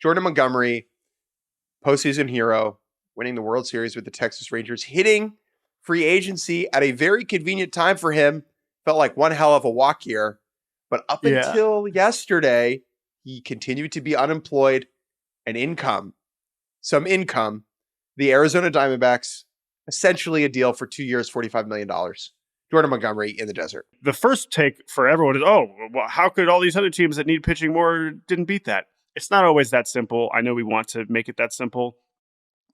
Jordan Montgomery, postseason hero, winning the World Series with the Texas Rangers, hitting free agency at a very convenient time for him. Felt like one hell of a walk year. But up Yeah. until yesterday, he continued to be unemployed and some income. The Arizona Diamondbacks, essentially a deal for 2 years, $45 million. Jordan Montgomery in the desert. The first take for everyone is, oh, well, how could all these other teams that need pitching more didn't beat that? It's not always that simple. I know we want to make it that simple.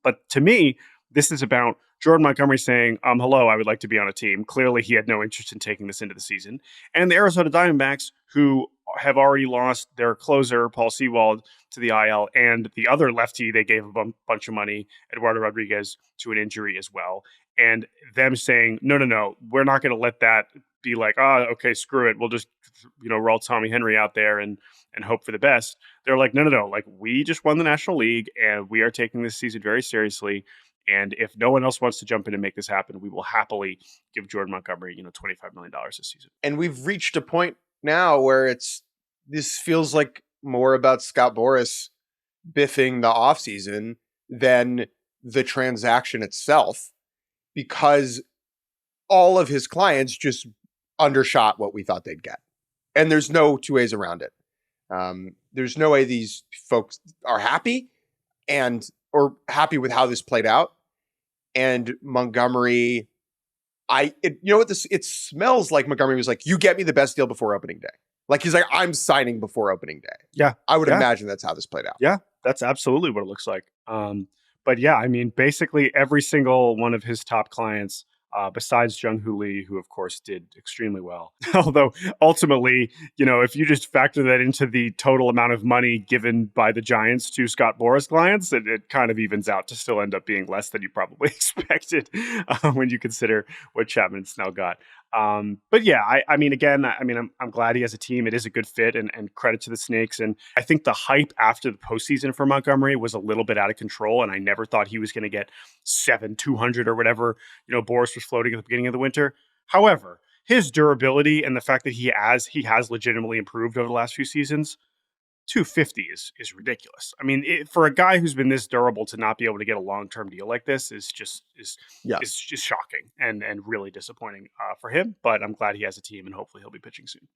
But to me, this is about Jordan Montgomery saying, hello, I would like to be on a team. Clearly, he had no interest in taking this into the season. And the Arizona Diamondbacks, who have already lost their closer, Paul Sewald, to the IL, and the other lefty they gave a bunch of money, Eduardo Rodriguez, to an injury as well. And them saying, no, we're not going to let that be like, okay, screw it. We'll just, roll Tommy Henry out there and hope for the best. They're like, no. Like, we just won the National League and we are taking this season very seriously. And if no one else wants to jump in and make this happen, we will happily give Jordan Montgomery, $25 million this season. And we've reached a point now where this feels like more about Scott Boras biffing the offseason than the transaction itself, because all of his clients just undershot what we thought they'd get. And there's no two ways around it. There's no way these folks are happy or happy with how this played out. And Montgomery, it smells like Montgomery was like, you get me the best deal before opening day. Like, he's like, I'm signing before opening day. Yeah. I would imagine that's how this played out. Yeah, that's absolutely what it looks like. But yeah, I mean, basically every single one of his top clients, besides Jung-Hoo Lee, who of course did extremely well. Although ultimately, if you just factor that into the total amount of money given by the Giants to Scott Boras clients, it kind of evens out to still end up being less than you probably expected when you consider what Chapman and Snell got. But yeah, I'm glad he has a team. It is a good fit, and credit to the Snakes. And I think the hype after the postseason for Montgomery was a little bit out of control, and I never thought he was going to get 200 or whatever, Boras was floating at the beginning of the winter. However, his durability and the fact that he has legitimately improved over the last few seasons, 250 is ridiculous. I mean, for a guy who's been this durable to not be able to get a long-term deal like this is just shocking and really disappointing for him. But I'm glad he has a team, and hopefully he'll be pitching soon.